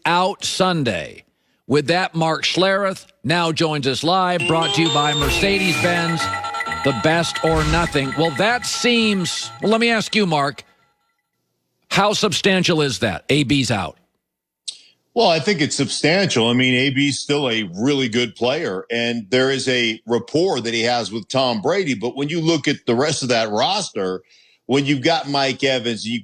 out Sunday. With that, Mark Schlereth now joins us live, brought to you by Mercedes-Benz, the best or nothing. Well, that seems, well, let me ask you, Mark, how substantial is that? AB's out. Well, I think it's substantial. I mean, AB's still a really good player, and there is a rapport that he has with Tom Brady. But when you look at the rest of that roster, when you've got Mike Evans, you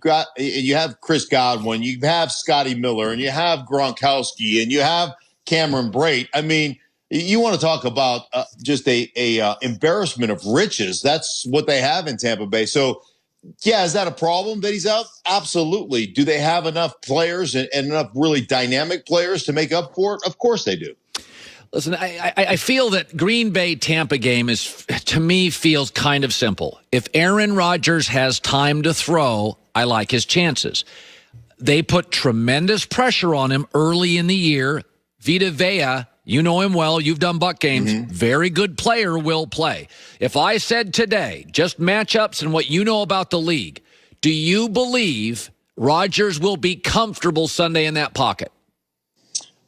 have Chris Godwin, you have Scotty Miller, and you have Gronkowski, and you have Cameron Brate. I mean, you want to talk about just a embarrassment of riches. That's what they have in Tampa Bay. So, yeah, is that a problem that he's out? Absolutely. Do they have enough players and enough really dynamic players to make up for it? Of course they do. Listen, I feel that Green Bay-Tampa game is, to me, feels kind of simple. If Aaron Rodgers has time to throw, I like his chances. They put tremendous pressure on him early in the year. Vita Vea, you know him well. You've done Buck games. Very good player, will play. If I said today, just matchups and what you know about the league, do you believe Rodgers will be comfortable Sunday in that pocket?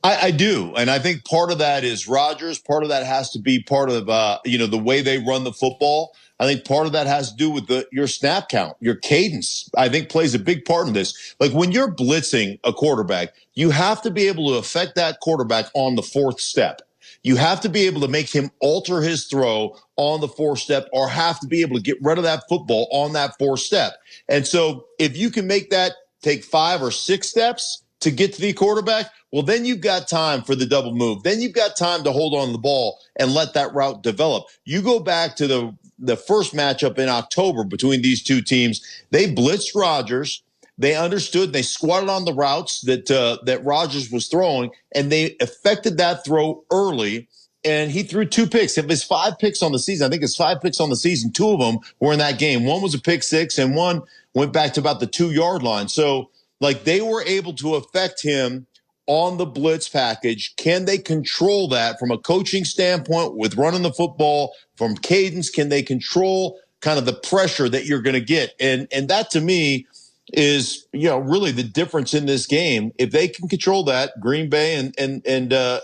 I do, and I think part of that is Rodgers. Part of that has to be part of the way they run the football. I think part of that has to do with your snap count, your cadence. I think plays a big part in this. Like when you're blitzing a quarterback, you have to be able to affect that quarterback on the fourth step. You have to be able to make him alter his throw on the fourth step, or have to be able to get rid of that football on that fourth step. And so if you can make that take 5 or 6 steps to get to the quarterback, well, then you've got time for the double move. Then you've got time to hold on to the ball and let that route develop. You go back to the first matchup in October between these two teams. They blitzed Rodgers. They understood. They squatted on the routes that Rodgers was throwing, and they affected that throw early. And he threw 2 picks. If it's 5 picks on the season, I think it's 5 picks on the season. 2 of them were in that game. One was a pick 6, and one went back to about the 2-yard line. So, like, they were able to affect him on the blitz package. Can they control that from a coaching standpoint with running the football, from cadence? Can they control kind of the pressure that you're going to get? And that to me is, really the difference in this game. If they can control that, Green Bay and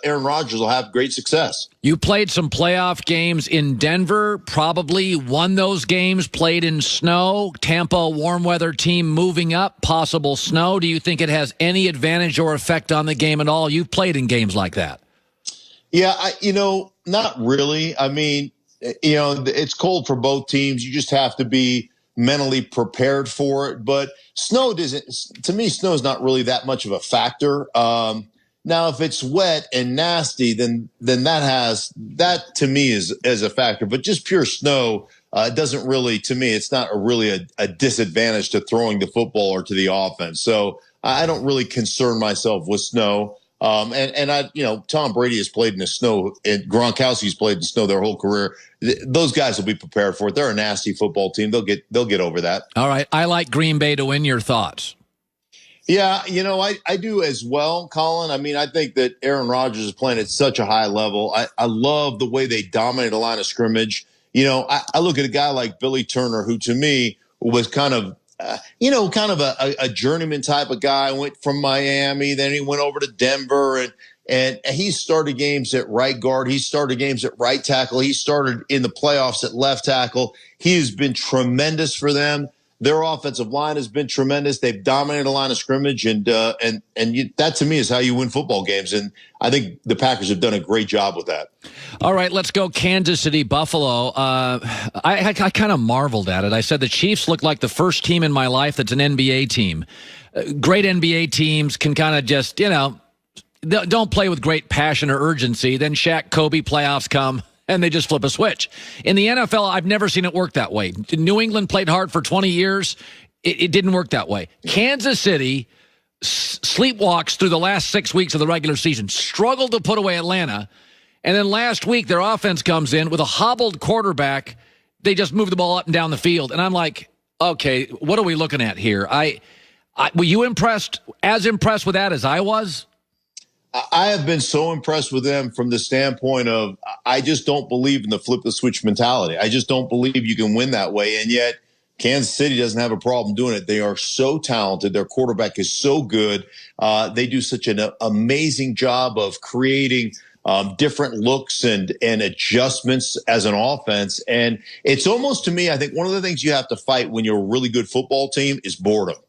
Aaron Rodgers will have great success. You played some playoff games in Denver, probably won those games, played in snow. Tampa, warm weather team moving up, possible snow. Do you think it has any advantage or effect on the game at all? You've played in games like that. Yeah, not really. I mean, it's cold for both teams. You just have to be mentally prepared for it. But snow to me, snow is not really that much of a factor. Now, if it's wet and nasty, then that to me is a factor. But just pure snow doesn't really, to me, it's not really a disadvantage to throwing the football or to the offense. So I don't really concern myself with snow. Tom Brady has played in the snow, and Gronkowski's played in the snow their whole career. Those guys will be prepared for it. They're a nasty football team. They'll get over that. All right. I like Green Bay to win. Your thoughts? Yeah, I do as well, Colin. I mean, I think that Aaron Rodgers is playing at such a high level. I love the way they dominate a line of scrimmage. I look at a guy like Billy Turner, who to me was kind of a journeyman type of guy. Went from Miami, then he went over to Denver, and he started games at right guard. He started games at right tackle. He started in the playoffs at left tackle. He has been tremendous for them. Their offensive line has been tremendous. They've dominated a line of scrimmage, and that to me is how you win football games. And I think the Packers have done a great job with that. All right, let's go Kansas City, Buffalo. I kind of marveled at it. I said the Chiefs look like the first team in my life that's an NBA team. Great NBA teams can kind of just, don't play with great passion or urgency. Then Shaq, Kobe, playoffs come, and they just flip a switch. In the NFL, I've never seen it work that way. New England played hard for 20 years. It didn't work that way. Kansas City sleepwalks through the last 6 weeks of the regular season, struggled to put away Atlanta, and then last week their offense comes in with a hobbled quarterback. They just move the ball up and down the field. And I'm like, okay, what are we looking at here? Were you impressed with that as I was? I have been so impressed with them from the standpoint of I just don't believe in the flip the switch mentality. I just don't believe you can win that way. And yet Kansas City doesn't have a problem doing it. They are so talented. Their quarterback is so good. They do such an amazing job of creating different looks and adjustments as an offense. And it's almost, to me, I think one of the things you have to fight when you're a really good football team is boredom.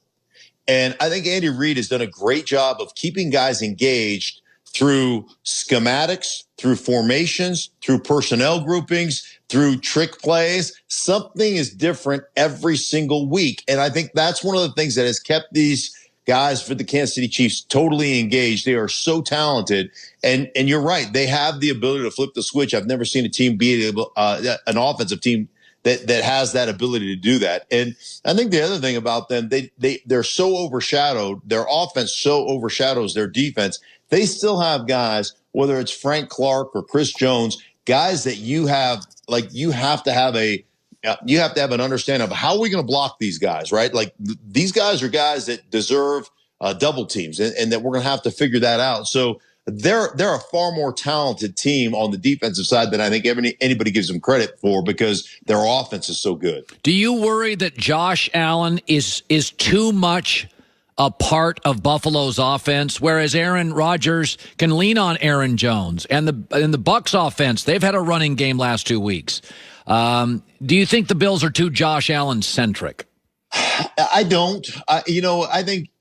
And I think Andy Reid has done a great job of keeping guys engaged through schematics, through formations, through personnel groupings, through trick plays. Something is different every single week. And I think that's one of the things that has kept these guys for the Kansas City Chiefs totally engaged. They are so talented. And you're right. They have the ability to flip the switch. I've never seen a team be able, an offensive team that has that ability to do that. And I think the other thing about them, they're so overshadowed. Their offense so overshadows their defense. They still have guys, whether it's Frank Clark or Chris Jones, guys that you have to have an understanding of how are we going to block these guys, right? Like these guys are guys that deserve double teams, and that we're going to have to figure that out. So they're a far more talented team on the defensive side than I think anybody gives them credit for, because their offense is so good. Do you worry that Josh Allen is too much a part of Buffalo's offense, whereas Aaron Rodgers can lean on Aaron Jones and the Bucs offense? They've had a running game last 2 weeks. Do you think the Bills are too Josh Allen centric? I don't. I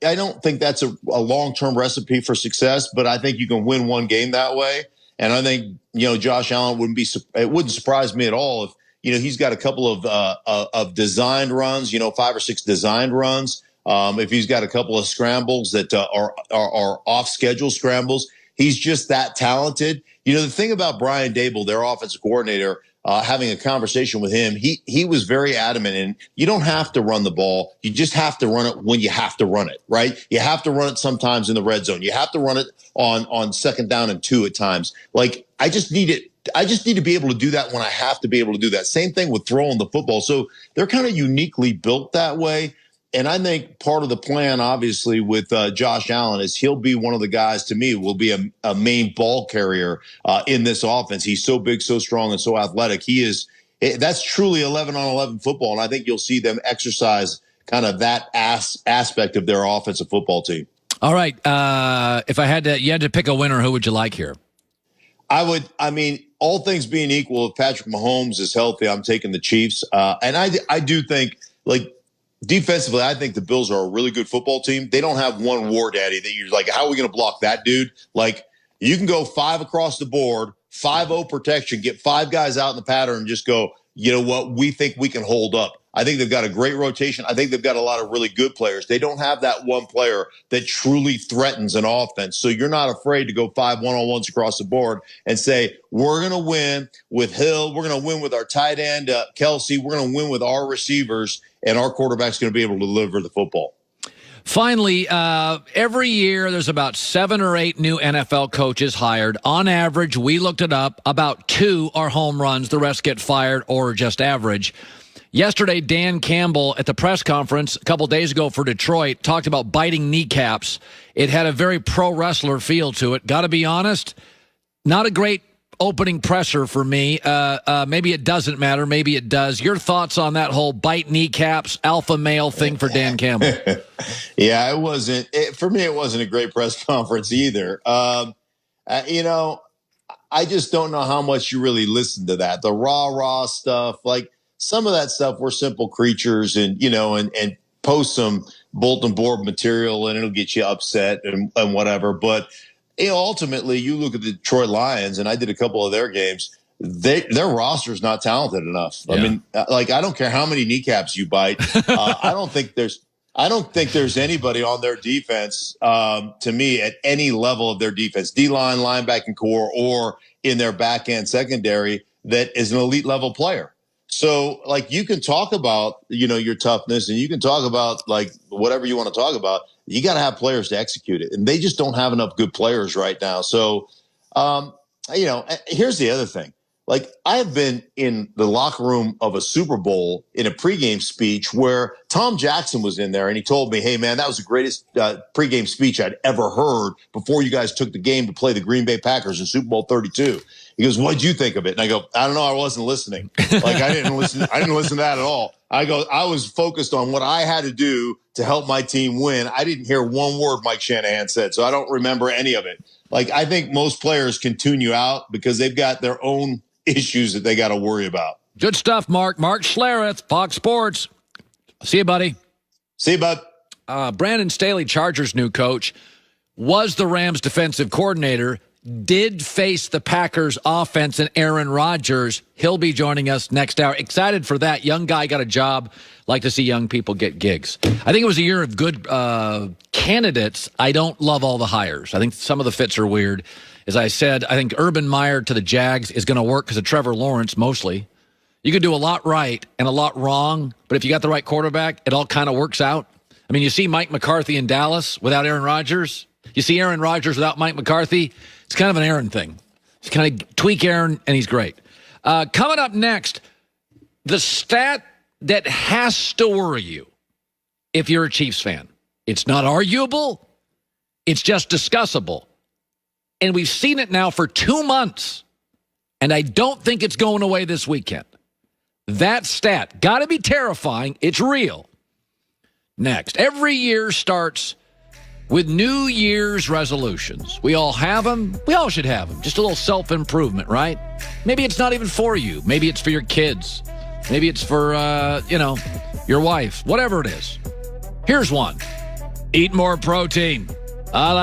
don't think that's a long-term recipe for success, but I think you can win one game that way. And I think, Josh Allen it wouldn't surprise me at all if, he's got a couple of designed runs, 5 or 6 designed runs. If he's got a couple of scrambles that are off-schedule scrambles, he's just that talented. The thing about Brian Dable, their offensive coordinator, having a conversation with him, he was very adamant, and you don't have to run the ball. You just have to run it when you have to run it, right? You have to run it sometimes in the red zone. You have to run it on second down and 2 at times. Like, I just need to be able to do that when I have to be able to do that. Same thing with throwing the football. So they're kind of uniquely built that way. And I think part of the plan, obviously, with Josh Allen is he'll be one of the guys, to me, will be a main ball carrier in this offense. He's so big, so strong, and so athletic. That's truly 11-on-11 football, and I think you'll see them exercise kind of that aspect of their offensive football team. All right. If you had to pick a winner, who would you like here? All things being equal, if Patrick Mahomes is healthy, I'm taking the Chiefs. And I do think, defensively, I think the Bills are a really good football team. They don't have one war daddy that you're like, how are we going to block that dude? Like, you can go 5 across the board, 5-0 protection, get 5 guys out in the pattern and just go, you know what, we think we can hold up. I think they've got a great rotation. I think they've got a lot of really good players. They don't have that one player that truly threatens an offense. So you're not afraid to go 5 one-on-ones across the board and say, we're going to win with Hill. We're going to win with our tight end, Kelsey. We're going to win with our receivers, and our quarterback's going to be able to deliver the football. Finally, every year there's about 7 or 8 new NFL coaches hired. On average, we looked it up, about 2 are home runs. The rest get fired or just average. Yesterday, Dan Campbell at the press conference a couple days ago for Detroit talked about biting kneecaps. It had a very pro wrestler feel to it. Got to be honest, not a great opening presser for me. Maybe it doesn't matter. Maybe it does. Your thoughts on that whole bite kneecaps alpha male thing for Dan Campbell? Yeah, for me, it wasn't a great press conference either. I just don't know how much you really listen to that. The rah stuff, some of that stuff, we're simple creatures, and post some bulletin board material and it'll get you upset and whatever. But ultimately, you look at the Detroit Lions, and I did a couple of their games. Their roster is not talented enough. Yeah. I don't care how many kneecaps you bite. I don't think there's anybody on their defense, to me, at any level of their defense, D-line, linebacking core, or in their back end secondary, that is an elite level player. So, you can talk about, your toughness, and you can talk about, whatever you want to talk about. You got to have players to execute it. And they just don't have enough good players right now. So, here's the other thing. I have been in the locker room of a Super Bowl in a pregame speech where Tom Jackson was in there, and he told me, hey, man, that was the greatest pregame speech I'd ever heard before you guys took the game to play the Green Bay Packers in Super Bowl 32. He goes, what'd you think of it? And I go, I don't know. I wasn't listening. Like, I didn't listen. I didn't listen to that at all. I go, I was focused on what I had to do to help my team win. I didn't hear one word Mike Shanahan said, so I don't remember any of it. Like, I think most players can tune you out because they've got their own issues that they got to worry about. Good stuff, Mark. Mark Schlereth, Fox Sports. See you, buddy. See you, bud. Brandon Staley, Chargers' new coach, was the Rams' defensive coordinator, did face the Packers' offense and Aaron Rodgers. He'll be joining us next hour. Excited for that. Young guy got a job. Like to see young people get gigs. I think it was a year of good candidates. I don't love all the hires. I think some of the fits are weird. As I said, I think Urban Meyer to the Jags is going to work because of Trevor Lawrence mostly. You could do a lot right and a lot wrong, but if you got the right quarterback, it all kind of works out. I mean, you see Mike McCarthy in Dallas without Aaron Rodgers. You see Aaron Rodgers without Mike McCarthy. It's kind of an Aaron thing. It's kind of tweak Aaron, and he's great. Coming up next, the stat that has to worry you if you're a Chiefs fan. It's not arguable. It's just discussable. And we've seen it now for 2 months, and I don't think it's going away this weekend. That stat, got to be terrifying. It's real. Next, every year starts with New Year's resolutions. We all have them. We all should have them. Just a little self-improvement, right? Maybe it's not even for you. Maybe it's for your kids. Maybe it's for, your wife. Whatever it is. Here's one. Eat more protein. I like